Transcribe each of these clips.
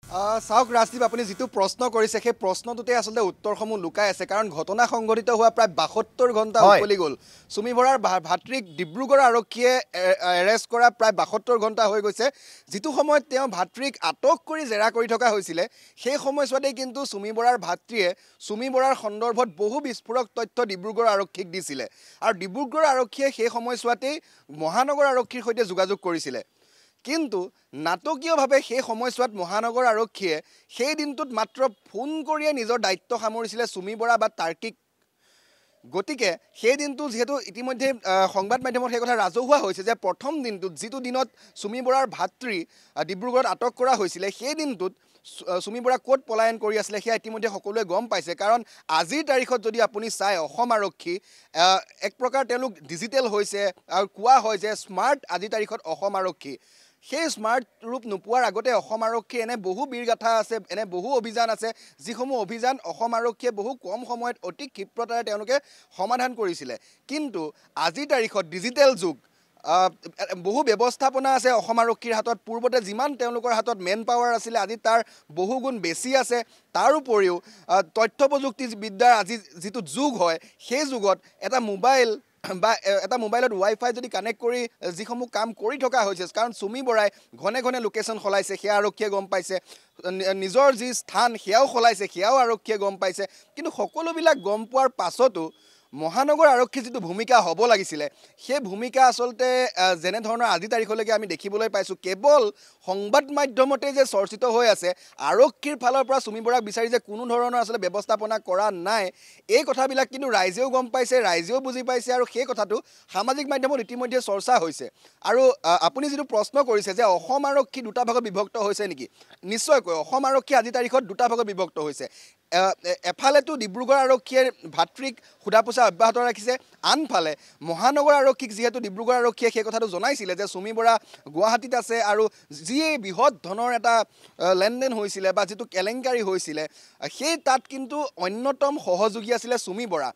চাওক ৰাজদীপ, আপুনি যিটো প্ৰশ্ন কৰিছে সেই প্ৰশ্নটোতে আচলতে উত্তৰসমূহ লুকাই আছে। কাৰণ ঘটনা সংঘটিত হোৱা প্ৰায় ৭২ ঘণ্টা উকলি গ'ল। চুমি বৰাৰ ভাতৃক ডিব্ৰুগড় আৰক্ষীয়ে এৰেষ্ট কৰা প্ৰায় ৭২ ঘণ্টা হৈ গৈছে। যিটো সময়ত তেওঁ ভাতৃক আটক কৰি জেৰা কৰি থকা হৈছিলে, সেই সময়ছোৱাতেই কিন্তু চুমি বৰাৰ ভাতৃয়ে চুমি বৰাৰ সন্দৰ্ভত বহু বিস্ফোৰক তথ্য ডিব্ৰুগড় আৰক্ষীক দিছিলে। আৰু ডিব্ৰুগড় আৰক্ষীয়ে সেই সময়ছোৱাতেই মহানগৰ আৰক্ষীৰ সৈতে যোগাযোগ কৰিছিলে। কিন্তু নাটকীয়ভাৱে সেই সময়ছোৱাত মহানগৰ আৰক্ষীয়ে সেই দিনটোত মাত্ৰ ফোন কৰিয়ে নিজৰ দায়িত্ব সামৰিছিলে চুমি বৰা বা তাৰ্কিক। গতিকে সেই দিনটো যিহেতু ইতিমধ্যে সংবাদ মাধ্যমত সেই কথা ৰাজহুৱা হৈছে যে প্ৰথম দিনটোত যিটো দিনত চুমি বৰাৰ ভাতৃ ডিব্ৰুগড়ত আটক কৰা হৈছিলে, সেই দিনটোত চুমি বৰা ক'ত পলায়ন কৰি আছিলে সেয়া ইতিমধ্যে সকলোৱে গম পাইছে। কাৰণ আজিৰ তাৰিখত যদি আপুনি চায়, অসম আৰক্ষী এক প্ৰকাৰ তেওঁলোক ডিজিটেল হৈছে আৰু কোৱা হয় যে স্মাৰ্ট আজিৰ তাৰিখত অসম আৰক্ষী। সেই স্মাৰ্ট ৰূপ নোপোৱাৰ আগতে অসম আৰক্ষীৰ এনে বহু বীৰগাথা আছে, এনে বহু অভিযান আছে, যিসমূহ অভিযান অসম আৰক্ষীয়ে বহু কম সময়ত অতি ক্ষিপ্ৰতাৰে তেওঁলোকে সমাধান কৰিছিলে। কিন্তু আজিৰ তাৰিখত ডিজিটেল যুগ, বহু ব্যৱস্থাপনা আছে অসম আৰক্ষীৰ হাতত। পূৰ্বতে যিমান তেওঁলোকৰ হাতত মেন পাৱাৰ আছিলে, আজি তাৰ বহু গুণ বেছি আছে। তাৰ উপৰিও তথ্য প্ৰযুক্তিবিদ্যাৰ আজি যিটো যুগ হয়, সেই যুগত এটা মোবাইল বা এটা মোবাইলত ৱাইফাই যদি কানেক্ট কৰি যিসমূহ কাম কৰি থকা হৈছে, কাৰণ চুমি বৰাই ঘনে ঘনে লোকেশ্যন সলাইছে, সেয়া আৰক্ষীয়ে গম পাইছে। নিজৰ যি স্থান সেয়াও সলাইছে, সেয়াও আৰক্ষীয়ে গম পাইছে। কিন্তু সকলোবিলাক গম পোৱাৰ পাছতো মহানগৰ আৰক্ষীৰ যিটো ভূমিকা হ'ব লাগিছিলে, সেই ভূমিকা আচলতে যেনেধৰণৰ আজি তাৰিখলৈকে আমি দেখিবলৈ পাইছোঁ, কেৱল সংবাদ মাধ্যমতে যে চৰ্চিত হৈ আছে, আৰক্ষীৰ ফালৰ পৰা চুমি বৰাক বিচাৰি যে কোনো ধৰণৰ আচলতে ব্যৱস্থাপনা কৰা নাই, এই কথাবিলাক কিন্তু ৰাইজেও গম পাইছে, ৰাইজেও বুজি পাইছে। আৰু সেই কথাটো সামাজিক মাধ্যমত ইতিমধ্যে চৰ্চা হৈছে। আৰু আপুনি যিটো প্ৰশ্ন কৰিছে যে অসম আৰক্ষী দুটা ভাগত বিভক্ত হৈছে নেকি, নিশ্চয়কৈ অসম আৰক্ষী আজিৰ তাৰিখত দুটা ভাগত বিভক্ত হৈছে। এফালেতো ডিব্ৰুগড় আৰক্ষীয়ে ভাতৃক সোধা পোছা অব্যাহত ৰাখিছে, আনফালে মহানগৰ আৰক্ষীক যিহেতু ডিব্ৰুগড় আৰক্ষীয়ে সেই কথাটো জনাইছিলে যে চুমি বৰা গুৱাহাটীত আছে, আৰু যিয়ে বৃহৎ ধনৰ এটা লেনদেন হৈছিলে বা যিটো কেলেংকাৰী হৈছিলে, সেই তাত কিন্তু অন্যতম সহযোগী আছিলে চুমি বৰা।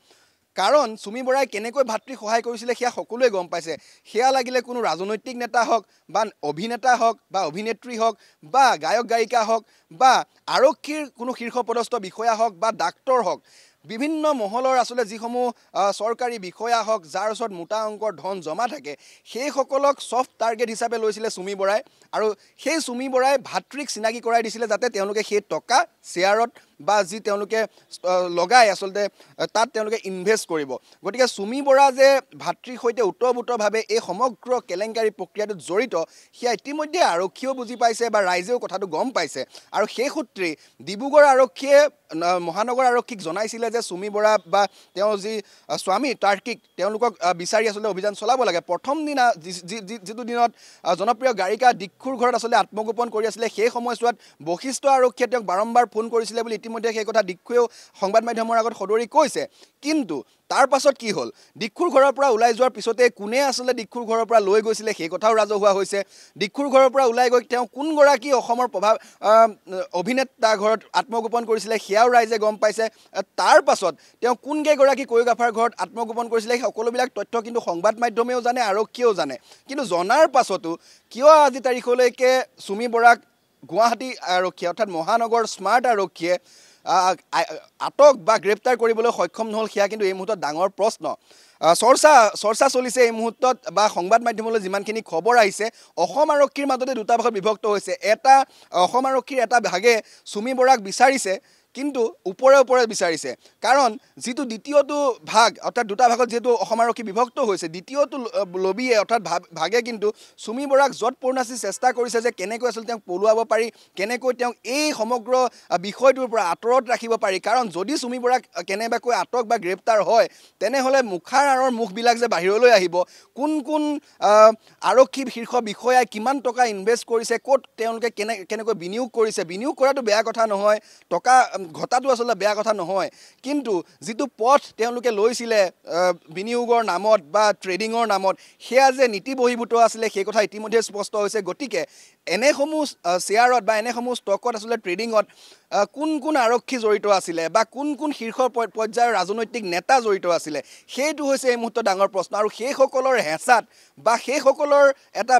কাৰণ চুমি বৰাই কেনেকৈ ভাতৃক সহায় কৰিছিলে সেয়া সকলোৱে গম পাইছে। সেয়া লাগিলে কোনো ৰাজনৈতিক নেতা হওক বা অভিনেতা হওক বা অভিনেত্ৰী হওক বা গায়ক গায়িকা হওক বা আৰক্ষীৰ কোনো শীৰ্ষপদস্থ বিষয়া হওক বা ডাক্তৰ হওক, বিভিন্ন মহলৰ আচলতে যিসমূহ চৰকাৰী বিষয়া হওক, যাৰ ওচৰত মোটা অংকৰ ধন জমা থাকে, সেইসকলক ছফ্ট টাৰ্গেট হিচাপে লৈছিলে চুমি বৰাই। আৰু সেই চুমি বৰাই ভাতৃক চিনাকি কৰাই দিছিলে যাতে তেওঁলোকে সেই টকা শ্বেয়াৰত বা যি তেওঁলোকে লগাই আচলতে তাত তেওঁলোকে ইনভেষ্ট কৰিব। গতিকে চুমি বৰা যে ভাতৃৰ সৈতে ওতঃপ্ৰোতভাৱে এই সমগ্ৰ কেলেংকাৰী প্ৰক্ৰিয়াটোত জড়িত, সেয়া ইতিমধ্যে আৰক্ষীয়েও বুজি পাইছে বা ৰাইজেও কথাটো গম পাইছে। আৰু সেই সূত্ৰেই ডিব্ৰুগড় আৰক্ষীয়ে মহানগৰ আৰক্ষীক জনাইছিলে যে চুমি বৰা বা তেওঁৰ যি স্বামী তাৰ্কিক, তেওঁলোকক বিচাৰি আচলতে অভিযান চলাব লাগে। প্ৰথম দিনা যিটো দিনত জনপ্ৰিয় গায়িকা দিক্ষুৰ ঘৰত আচলতে আত্মগোপন কৰি আছিলে, সেই সময়ছোৱাত বশিষ্ঠ আৰক্ষীয়ে তেওঁক বাৰম্বাৰ ফোন কৰিছিলে বুলি ইতিমধ্যে সেই কথা দিক্ষুৱেও সংবাদ মাধ্যমৰ আগত সদৰি কৈছে। কিন্তু তাৰ পাছত কি হ'ল, দিক্ষুৰ ঘৰৰ পৰা ওলাই যোৱাৰ পিছতে কোনে আচলতে দিক্ষুৰ ঘৰৰ পৰা লৈ গৈছিলে সেই কথাও ৰাজহুৱা হৈছে। দিক্ষুৰ ঘৰৰ পৰা ওলাই গৈ তেওঁ কোনগৰাকী অসমৰ প্ৰভাৱ অভিনেতা ঘৰত আত্মগোপন কৰিছিলে সেয়াও ৰাইজে গম পাইছে। তাৰ পাছত তেওঁ কোনকেইগৰাকী কোৰিঅ'গ্ৰাফাৰ ঘৰত আত্মগোপন কৰিছিলে সেই সকলোবিলাক তথ্য কিন্তু সংবাদ মাধ্যমেও জানে, আৰক্ষীয়েও জানে। কিন্তু জনাৰ পাছতো কিয় আজি তাৰিখলৈকে চুমি বৰাক গুৱাহাটী আৰক্ষীয়ে অৰ্থাৎ মহানগৰ স্মাৰ্ট আৰক্ষীয়ে আটক বা গ্ৰেপ্তাৰ কৰিবলৈ সক্ষম নহ'ল, সেয়া কিন্তু এই মুহূৰ্তত ডাঙৰ প্ৰশ্ন। চৰ্চা চলিছে এই মুহূৰ্তত বা সংবাদ মাধ্যমলৈ যিমানখিনি খবৰ আহিছে, অসম আৰক্ষীৰ মাজতে দুটা ভাগত বিভক্ত হৈছে। এটা অসম আৰক্ষীৰ এটা ভাগে চুমি বৰাক বিচাৰিছে, কিন্তু ওপৰে ওপৰে বিচাৰিছে। কাৰণ যিটো দ্বিতীয়টো ভাগ অৰ্থাৎ দুটা ভাগত যিহেতু অসম আৰক্ষী বিভক্ত হৈছে, দ্বিতীয়টো লবিয়ে অৰ্থাৎ ভাগে কিন্তু চুমি বৰাক যৎপৰোনাস্তি চেষ্টা কৰিছে যে কেনেকৈ আচলতে তেওঁক পলুৱাব পাৰি, কেনেকৈ তেওঁক এই সমগ্ৰ বিষয়টোৰ পৰা আঁতৰত ৰাখিব পাৰি। কাৰণ যদি চুমি বৰাক কেনেবাকৈ আটক বা গ্ৰেপ্তাৰ হয়, তেনেহ'লে মুখাৰ আঁৰৰ মুখবিলাক যে বাহিৰলৈ আহিব, কোন কোন আৰক্ষী শীৰ্ষ বিষয়াই কিমান টকা ইনভেষ্ট কৰিছে, ক'ত তেওঁলোকে কেনেকৈ বিনিয়োগ কৰিছে। বিনিয়োগ কৰাটো বেয়া কথা নহয়, টকা ঘটাটো আচলতে বেয়া কথা নহয় কিন্তু যিটো পথ তেওঁলোকে লৈছিলে বিনিয়োগৰ নামত বা ট্ৰেডিঙৰ নামত সেয়া যে নীতি বহিৰ্ভূত আছিলে সেই কথা ইতিমধ্যে স্পষ্ট হৈছে গতিকে এনেসমূহ শ্বেয়াৰত বা এনেসমূহ ষ্টকত আচলতে ট্ৰেডিঙত কোন কোন আৰক্ষী জড়িত আছিলে বা কোন কোন শীৰ্ষ পৰ্যায়ৰ ৰাজনৈতিক নেতা জড়িত আছিলে সেইটো হৈছে এই মুহূৰ্তত ডাঙৰ প্ৰশ্ন আৰু সেইসকলৰ হেঁচাত বা সেইসকলৰ এটা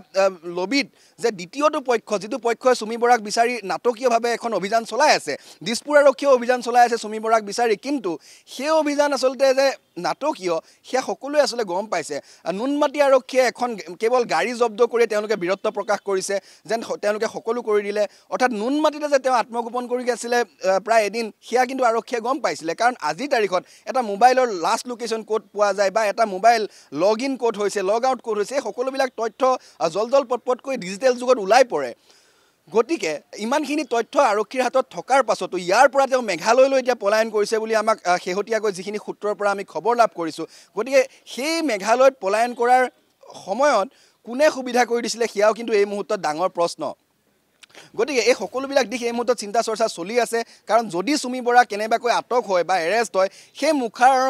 লবিত যে দ্বিতীয়টো পক্ষ যিটো পক্ষই চুমি বৰাক বিচাৰি নাটকীয়ভাৱে এখন অভিযান চলাই আছে দিছপুৰ আৰক্ষীয়ে অভিযান চলাই আছে চুমি বৰাক বিচাৰি কিন্তু সেই অভিযান আচলতে যে নাটকীয় সেয়া সকলোৱে আচলতে গম পাইছে নুনমাটি আৰক্ষীয়ে এখন কেৱল গাড়ী জব্দ কৰি তেওঁলোকে বীৰত্ব প্ৰকাশ কৰিছে যেন তেওঁলোকে সকলো কৰি দিলে অৰ্থাৎ নুনমাটিতে যে তেওঁ আত্মগোপন কৰি আছিলে প্ৰায় এদিন সেয়া কিন্তু আৰক্ষীয়ে গম পাইছিলে কাৰণ আজিৰ তাৰিখত এটা মোবাইলৰ লাষ্ট লোকেশ্যন ক'ত পোৱা যায় বা এটা মোবাইল লগ ইন ক'ত হৈছে লগ আউট ক'ত হৈছে এই সকলোবিলাক তথ্য জল পটপটকৈ ডিজিটেল যুগত ওলাই পৰে গতিকে ইমানখিনি তথ্য আৰক্ষীৰ হাতত থকাৰ পাছতো ইয়াৰ পৰা তেওঁ মেঘালয়লৈ এতিয়া পলায়ন কৰিছে বুলি আমাক শেহতীয়াকৈ যিখিনি সূত্ৰৰ পৰা আমি খবৰ লাভ কৰিছোঁ গতিকে সেই মেঘালয়ত পলায়ন কৰাৰ সময়ত কোনে সুবিধা কৰি দিছিলে সেয়াও কিন্তু এই মুহূৰ্তত ডাঙৰ প্ৰশ্ন গতিকে এই সকলোবিলাক দিশ এই মুহূৰ্তত চিন্তা চৰ্চা চলি আছে কাৰণ যদি চুমি বৰা কেনেবাকৈ আটক হয় বা এৰেষ্ট হয় সেই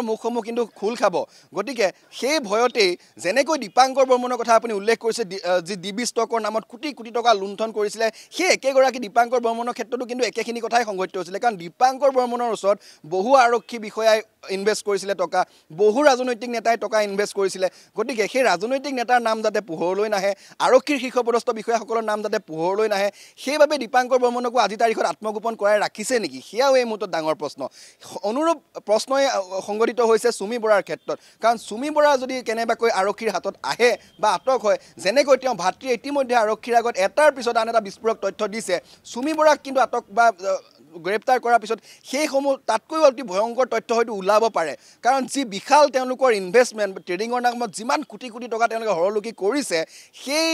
মুখসমূহ কিন্তু খোল খাব গতিকে সেই ভয়তেই যেনেকৈ দীপাংকৰ বৰ্মনৰ কথা আপুনি উল্লেখ কৰিছে যি ডিবি ষ্টকৰ নামত কোটি কোটি টকা লুণ্ঠন কৰিছিলে সেই একেগৰাকী দীপাংকৰ বৰ্মনৰ ক্ষেত্ৰতো কিন্তু একেখিনি কথাই সংঘটিত হৈছিলে কাৰণ দীপাংকৰ বৰ্মনৰ ওচৰত বহু আৰক্ষী বিষয়াই ইনভেষ্ট কৰিছিলে টকা বহু ৰাজনৈতিক নেতাই টকা ইনভেষ্ট কৰিছিলে গতিকে সেই ৰাজনৈতিক নেতাৰ নাম যাতে পোহৰলৈ নাহে আৰক্ষীৰ শীৰ্ষপদস্থ বিষয়াসকলৰ নাম যাতে পোহৰলৈ নাহে সেইবাবে দীপাংকৰ বৰ্মনকো আজি তাৰিখত আত্মগোপন কৰাই ৰাখিছে নেকি সেয়াও এই মুহূৰ্তত ডাঙৰ প্ৰশ্ন অনুৰূপ প্ৰশ্নই সংঘটিত হৈছে চুমি বৰাৰ ক্ষেত্ৰত কাৰণ চুমি বৰা যদি কেনেবাকৈ আৰক্ষীৰ হাতত আহে বা আটক হয় যেনেকৈ তেওঁ ভাতৃয়ে ইতিমধ্যে আৰক্ষীৰ আগত এটাৰ পিছত আন এটা বিস্ফোৰক তথ্য দিছে চুমি বৰাক কিন্তু আটক বা গ্ৰেপ্তাৰ কৰাৰ পিছত সেইসমূহ তাতকৈও অতি ভয়ংকৰ তথ্য হয়তো ওলাব পাৰে কাৰণ যি বিশাল তেওঁলোকৰ ইনভেষ্টমেণ্ট ট্ৰেডিঙৰ নামত যিমান কোটি কোটি টকা তেওঁলোকে হৰলুকি কৰিছে সেই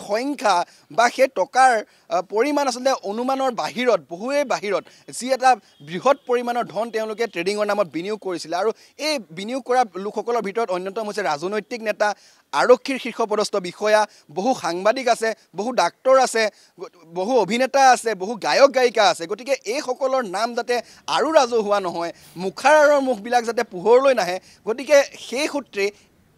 সংখ্যা বা সেই টকাৰ পৰিমাণ আচলতে অনুমানৰ বাহিৰত বহুৱেই বাহিৰত যি এটা বৃহৎ পৰিমাণৰ ধন তেওঁলোকে ট্ৰেডিঙৰ নামত বিনিয়োগ কৰিছিলে আৰু এই বিনিয়োগ কৰা লোকসকলৰ ভিতৰত অন্যতম হৈছে ৰাজনৈতিক নেতা আৰক্ষীৰ শীৰ্ষপদস্থ বিষয়া বহু সাংবাদিক আছে বহু ডাক্তৰ আছে বহু অভিনেতা আছে বহু গায়ক গায়িকা আছে গতিকে এইসকলৰ নাম যাতে আৰু ৰাজহুৱা নহয় মুখাৰৰ মুখবিলাক যাতে পোহৰলৈ নাহে গতিকে সেই সূত্ৰে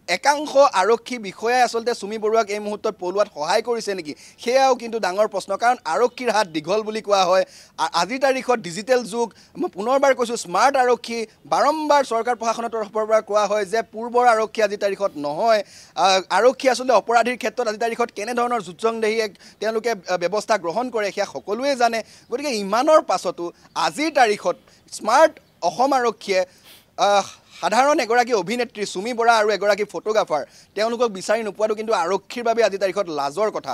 একাংশ আৰক্ষী বিষয়াই আচলতে চুমি বৰুৱাক এই মুহূৰ্তত পলোৱাত সহায় কৰিছে নেকি সেয়াও কিন্তু ডাঙৰ প্ৰশ্ন কাৰণ আৰক্ষীৰ হাত দীঘল বুলি কোৱা হয় আজিৰ তাৰিখত ডিজিটেল যুগ মই পুনৰবাৰ কৈছোঁ স্মাৰ্ট আৰক্ষী বাৰম্বাৰ চৰকাৰ প্ৰশাসনৰ তৰফৰ পৰা কোৱা হয় যে পূৰ্বৰ আৰক্ষী আজিৰ তাৰিখত নহয় আৰক্ষী আচলতে অপৰাধীৰ ক্ষেত্ৰত আজিৰ তাৰিখত কেনেধৰণৰ যুদ্ধংদেহী তেওঁলোকে ব্যৱস্থা গ্ৰহণ কৰে সেয়া সকলোৱে জানে গতিকে ইমানৰ পাছতো আজিৰ তাৰিখত স্মাৰ্ট অসম আৰক্ষীয়ে সাধাৰণ এগৰাকী অভিনেত্ৰী চুমি বৰা আৰু এগৰাকী ফটোগ্ৰাফাৰ তেওঁলোকক বিচাৰি নোপোৱাটো কিন্তু আৰক্ষীৰ বাবে আজি তাৰিখত লাজৰ কথা